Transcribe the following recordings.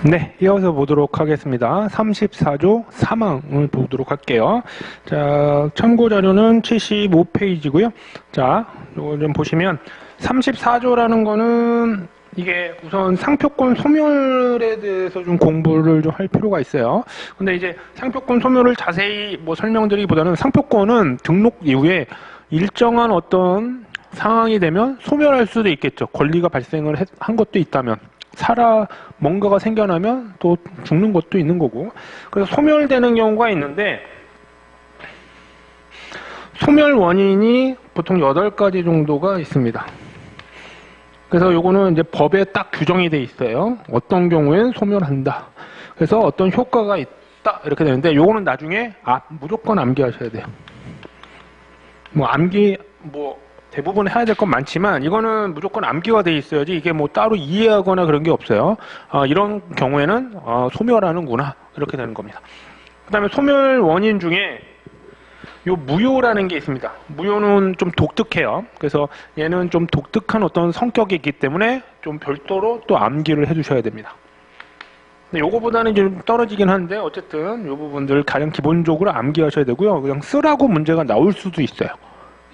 네, 이어서 보도록 하겠습니다. 34조 사망을 보도록 할게요. 자, 참고 자료는 75페이지고요. 자, 이거 좀 보시면 34조라는 거는 이게 우선 상표권 소멸에 대해서 좀 공부를 좀 할 필요가 있어요. 근데 이제 상표권 소멸을 자세히 뭐 설명드리기보다는 상표권은 등록 이후에 일정한 어떤 상황이 되면 소멸할 수도 있겠죠. 권리가 발생을 한 것도 있다면. 뭔가가 생겨나면 또 죽는 것도 있는 거고. 그래서 소멸되는 경우가 있는데, 소멸 원인이 보통 8가지 정도가 있습니다. 그래서 요거는 이제 법에 딱 규정이 돼 있어요. 어떤 경우엔 소멸한다. 그래서 어떤 효과가 있다. 이렇게 되는데, 요거는 나중에 무조건 암기하셔야 돼요. 대부분 해야 될 건 많지만 이거는 무조건 암기가 돼 있어야지 이게 뭐 따로 이해하거나 그런 게 없어요. 이런 경우에는 소멸하는구나 이렇게 되는 겁니다. 그 다음에 소멸 원인 중에 요 무효라는 게 있습니다. 무효는 좀 독특해요. 그래서 얘는 좀 독특한 어떤 성격이 있기 때문에 좀 별도로 또 암기를 해주셔야 됩니다. 근데 요거보다는 좀 떨어지긴 한데 어쨌든 요 부분들 가장 기본적으로 암기하셔야 되고요. 그냥 쓰라고 문제가 나올 수도 있어요.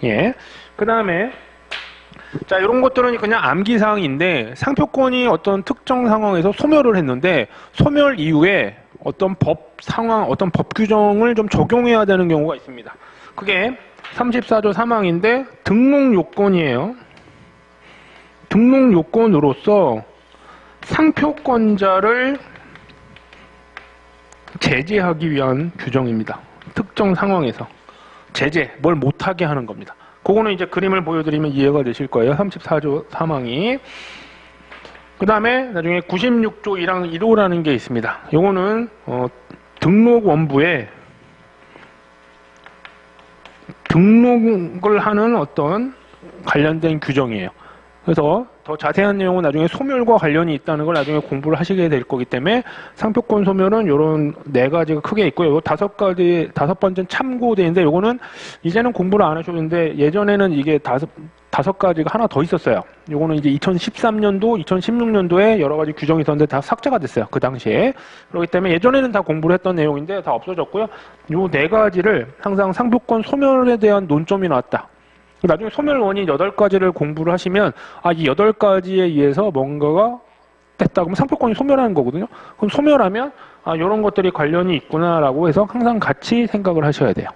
예. 그 다음에 자, 이런 것들은 그냥 암기 사항인데 상표권이 어떤 특정 상황에서 소멸을 했는데 소멸 이후에 어떤 법 상황, 어떤 법 규정을 좀 적용해야 되는 경우가 있습니다. 그게 34조 3항인데 등록 요건이에요. 등록 요건으로서 상표권자를 제재하기 위한 규정입니다. 특정 상황에서. 제재, 뭘 못하게 하는 겁니다. 그거는 이제 그림을 보여드리면 이해가 되실 거예요. 34조 3항이. 그 다음에 나중에 96조 1항 1호라는 게 있습니다. 요거는 등록 원부에 등록을 하는 어떤 관련된 규정이에요. 그래서 더 자세한 내용은 나중에 소멸과 관련이 있다는 걸 나중에 공부를 하시게 될 거기 때문에 상표권 소멸은 이런 4가지가 크게 있고요. 요 5번째는 참고대인데 요거는 이제는 공부를 안 하셔도 되는데 예전에는 이게 5가지가 하나 더 있었어요. 요거는 이제 2013년도, 2016년도에 여러 가지 규정이 있었는데 다 삭제가 됐어요. 그 당시에. 그렇기 때문에 예전에는 다 공부를 했던 내용인데 다 없어졌고요. 요 4가지를 항상 상표권 소멸에 대한 논점이 나왔다. 나중에 소멸 원인 8가지를 공부를 하시면 이 8가지에 의해서 뭔가가 됐다. 그러면 상표권이 소멸하는 거거든요. 그럼 소멸하면 이런 것들이 관련이 있구나라고 해서 항상 같이 생각을 하셔야 돼요.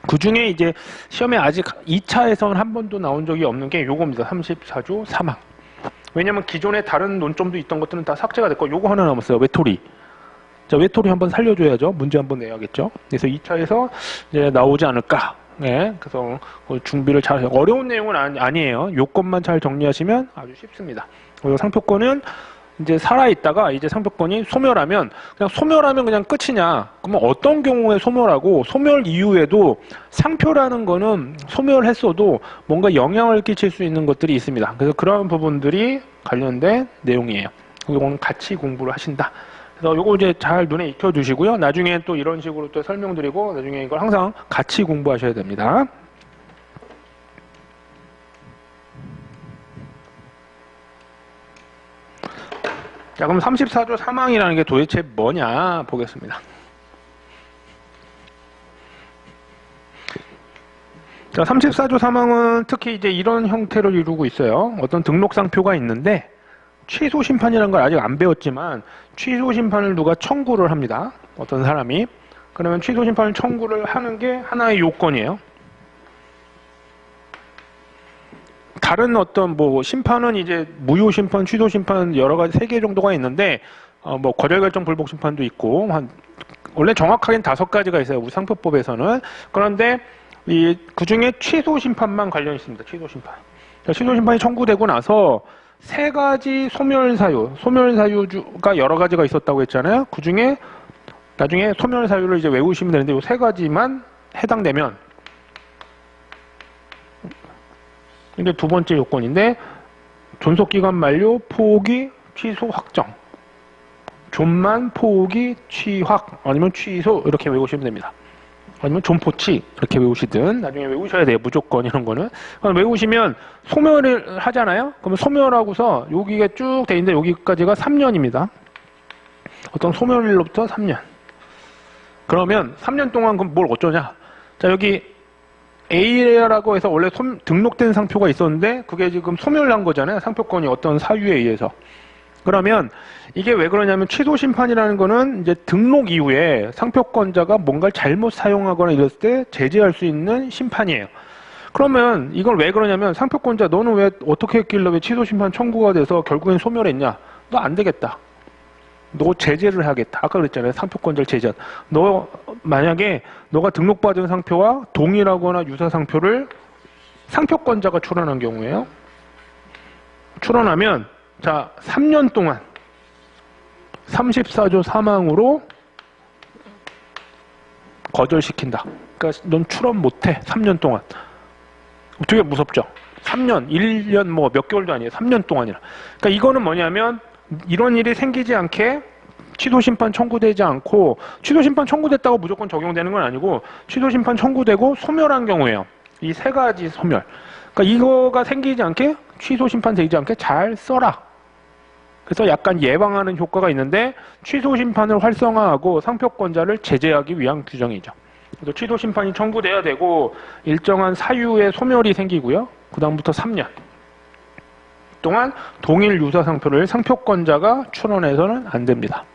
그 중에 이제 시험에 아직 2차에서는 한 번도 나온 적이 없는 게 요겁니다. 34조 3항. 왜냐면 기존에 다른 논점도 있던 것들은 다 삭제가 됐고 요거 하나 남았어요. 외톨이. 자, 외톨이 한번 살려줘야죠. 문제 한번 내야겠죠. 그래서 2차에서 이제 나오지 않을까. 네, 그래서 준비를 잘 해요. 어려운 내용은 아니에요. 요건만 잘 정리하시면 아주 쉽습니다. 그리고 상표권은 이제 살아있다가 이제 상표권이 소멸하면 그냥 끝이냐? 그러면 어떤 경우에 소멸하고 소멸 이후에도 상표라는 거는 소멸했어도 뭔가 영향을 끼칠 수 있는 것들이 있습니다. 그래서 그런 부분들이 관련된 내용이에요. 이거는 같이 공부를 하신다. 그래서 요거 이제 잘 눈에 익혀두시고요. 나중에 또 이런 식으로 또 설명드리고 나중에 이걸 항상 같이 공부하셔야 됩니다. 자, 그럼 34조 3항이라는 게 도대체 뭐냐 보겠습니다. 자, 34조 3항은 특히 이제 이런 형태를 이루고 있어요. 어떤 등록상표가 있는데 취소 심판이라는 걸 아직 안 배웠지만 취소 심판을 누가 청구를 합니다. 어떤 사람이. 그러면 취소 심판을 청구를 하는 게 하나의 요건이에요. 다른 어떤 심판은 이제 무효 심판, 취소 심판 여러 가지 3개 정도가 있는데 거절 결정 불복 심판도 있고 원래 정확하게는 5가지가 있어요. 우리 상표법에서는. 그런데 그 중에 취소 심판만 관련이 있습니다. 취소 심판. 취소 심판이 청구되고 나서 3가지 소멸 사유가 여러 가지가 있었다고 했잖아요. 그 중에 나중에 소멸 사유를 이제 외우시면 되는데 이 3가지만 해당되면 이게 2번째 요건인데 존속기간 만료, 포기, 취소 확정. 존만, 포기, 취확 아니면 취소 이렇게 외우시면 됩니다. 아니면 존포치 이렇게 외우시든 나중에 외우셔야 돼요. 무조건 이런 거는. 외우시면 소멸을 하잖아요. 그러면 소멸하고서 여기가 쭉 돼 있는데 여기까지가 3년입니다. 어떤 소멸일로부터 3년. 그러면 3년 동안 그럼 뭘 어쩌냐? 자, 여기 A라고 해서 원래 등록된 상표가 있었는데 그게 지금 소멸한 거잖아요. 상표권이 어떤 사유에 의해서. 그러면 이게 왜 그러냐면 취소 심판이라는 거는 이제 등록 이후에 상표권자가 뭔가를 잘못 사용하거나 이랬을 때 제재할 수 있는 심판이에요. 그러면 이걸 왜 그러냐면 상표권자 너는 왜 어떻게 했길래 왜 취소 심판 청구가 돼서 결국엔 소멸했냐? 너 안 되겠다. 너 제재를 하겠다. 아까 그랬잖아요. 상표권자를 제재. 너 만약에 너가 등록받은 상표와 동일하거나 유사 상표를 상표권자가 출원한 경우에요. 출원하면 자 3년 동안 34조 사망으로 거절시킨다. 그러니까 넌 출원 못해. 3년 동안. 되게 무섭죠. 3년, 1년 뭐 몇 개월도 아니에요. 3년 동안이라. 그러니까 이거는 뭐냐면 이런 일이 생기지 않게 취소심판 청구되지 않고 취소심판 청구됐다고 무조건 적용되는 건 아니고 취소심판 청구되고 소멸한 경우에요. 이 세 가지 소멸. 그러니까 이거가 생기지 않게 취소심판 되지 않게 잘 써라. 그래서 약간 예방하는 효과가 있는데 취소심판을 활성화하고 상표권자를 제재하기 위한 규정이죠. 그래서 취소심판이 청구돼야 되고 일정한 사유의 소멸이 생기고요. 그 다음부터 3년 동안 동일 유사 상표를 상표권자가 출원해서는 안 됩니다.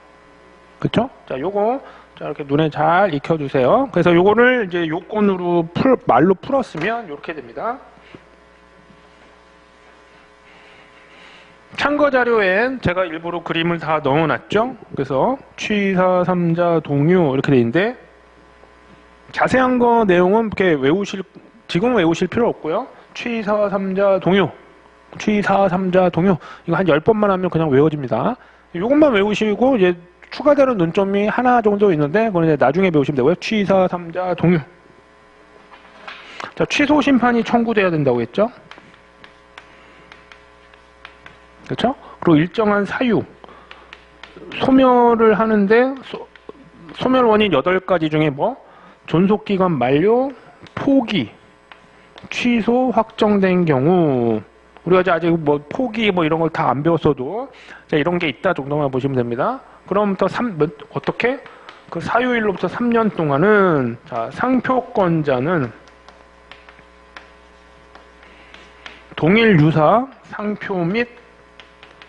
그렇죠? 자, 요거 자 이렇게 눈에 잘 익혀주세요. 그래서 요거를 이제 요건으로 말로 풀었으면 이렇게 됩니다. 참고 자료엔 제가 일부러 그림을 다 넣어놨죠. 그래서 취사 3자 동유 이렇게 돼 있는데 자세한 거 내용은 이렇게 지금 외우실 필요 없고요. 취사 3자 동유, 취사 3자 동유 이거 한 10번만 하면 그냥 외워집니다. 이것만 외우시고 이제 추가되는 논점이 하나 정도 있는데 그건 이제 나중에 배우시면 되고요. 취사 3자 동유. 자, 취소 심판이 청구돼야 된다고 했죠. 그렇죠? 그리고 일정한 사유 소멸을 하는데 소멸 원인 8가지 중에 뭐 존속기간 만료, 포기, 취소 확정된 경우 우리가 아직 뭐 포기 뭐 이런 걸 다 안 배웠어도 자 이런 게 있다 정도만 보시면 됩니다. 그럼부터 어떻게 그 사유일로부터 3년 동안은 자 상표권자는 동일 유사 상표 및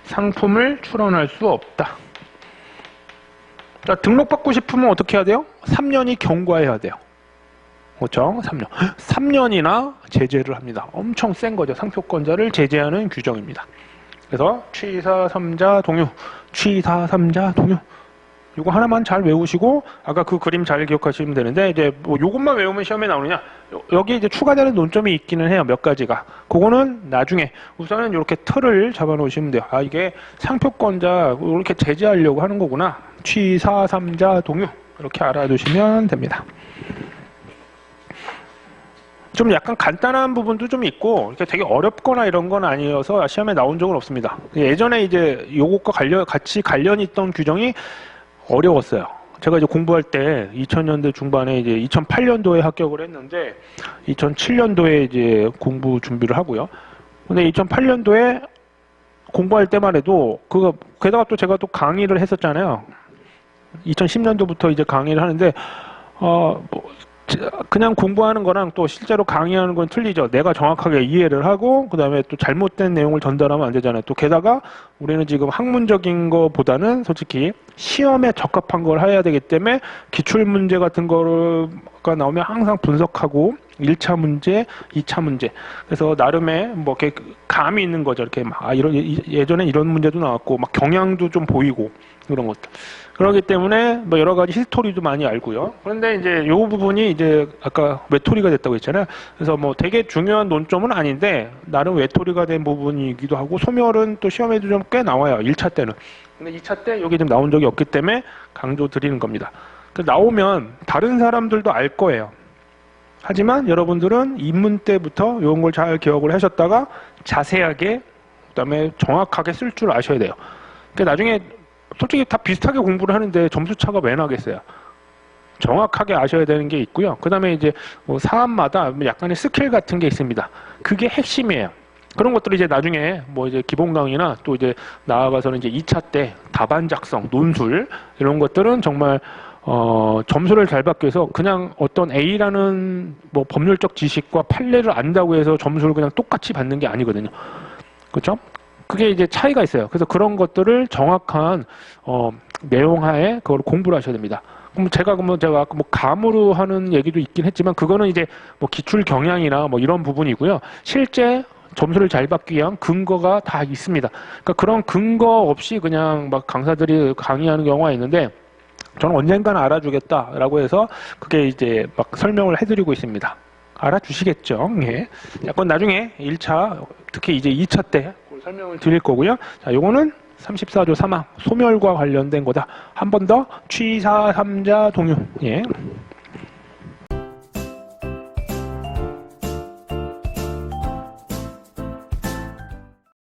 상품을 출원할 수 없다. 자, 등록받고 싶으면 어떻게 해야 돼요? 3년이 경과해야 돼요. 그렇죠? 3년. 3년이나 제재를 합니다. 엄청 센 거죠. 상표권자를 제재하는 규정입니다. 그래서 취사 3자 동유, 취사 3자 동유. 이거 하나만 잘 외우시고 아까 그 그림 잘 기억하시면 되는데 이제 뭐 요것만 외우면 시험에 나오느냐? 여기 이제 추가되는 논점이 있기는 해요. 몇 가지가. 그거는 나중에 우선은 이렇게 틀을 잡아 놓으시면 돼요. 아 이게 상표권자 이렇게 제재하려고 하는 거구나. 취사 3자 동유 이렇게 알아두시면 됩니다. 좀 약간 간단한 부분도 좀 있고 이렇게 되게 어렵거나 이런 건 아니어서 시험에 나온 적은 없습니다. 예전에 이제 요것과 같이 관련이 있던 규정이 어려웠어요. 제가 이제 공부할 때 2000년대 중반에 이제 2008년도에 합격을 했는데 2007년도에 이제 공부 준비를 하고요. 근데 2008년도에 공부할 때만 해도 게다가 또 제가 또 강의를 했었잖아요. 2010년도부터 이제 강의를 하는데 그냥 공부하는 거랑 또 실제로 강의하는 건 틀리죠. 내가 정확하게 이해를 하고 그다음에 또 잘못된 내용을 전달하면 안 되잖아요. 또 게다가 우리는 지금 학문적인 거보다는 솔직히 시험에 적합한 걸 해야 되기 때문에 기출문제 같은 거가 나오면 항상 분석하고 1차 문제, 2차 문제. 그래서 나름의 뭐 이렇게 감이 있는 거죠. 이렇게 막 예전에 이런 문제도 나왔고 막 경향도 좀 보이고 그런 것들. 그렇기 때문에 뭐 여러 가지 히스토리도 많이 알고요. 그런데 이제 요 부분이 이제 아까 외톨이가 됐다고 했잖아요. 그래서 뭐 되게 중요한 논점은 아닌데 나름 외톨이가 된 부분이기도 하고 소멸은 또 시험에도 좀 꽤 나와요. 1차 때는. 근데 2차 때 여기 좀 나온 적이 없기 때문에 강조 드리는 겁니다. 나오면 다른 사람들도 알 거예요. 하지만 여러분들은 입문 때부터 이런 걸 잘 기억을 하셨다가 자세하게 그다음에 정확하게 쓸 줄 아셔야 돼요. 그러니까 나중에 솔직히 다 비슷하게 공부를 하는데 점수 차가 왜 나겠어요? 정확하게 아셔야 되는 게 있고요. 그 다음에 이제 뭐 사안마다 약간의 스킬 같은 게 있습니다. 그게 핵심이에요. 그런 것들이 이제 나중에 뭐 이제 기본 강의나 또 이제 나아가서는 이제 2차 때 답안 작성, 논술 이런 것들은 정말 점수를 잘 받기 위해서 그냥 어떤 A라는 뭐 법률적 지식과 판례를 안다고 해서 점수를 그냥 똑같이 받는 게 아니거든요. 그렇죠? 그게 이제 차이가 있어요. 그래서 그런 것들을 정확한 내용하에 그걸 공부를 하셔야 됩니다. 그럼 제가 아까 뭐 감으로 하는 얘기도 있긴 했지만 그거는 이제 뭐 기출 경향이나 뭐 이런 부분이고요. 실제 점수를 잘 받기 위한 근거가 다 있습니다. 그러니까 그런 근거 없이 그냥 막 강사들이 강의하는 경우가 있는데 저는 언젠가는 알아주겠다라고 해서 그게 이제 막 설명을 해드리고 있습니다. 알아주시겠죠? 예. 그건 나중에 1차, 특히 이제 2차 때 설명을 드릴 거고요. 자, 요거는 34조 3항 소멸과 관련된 거다. 한 번 더 취사 3자 동요. 예.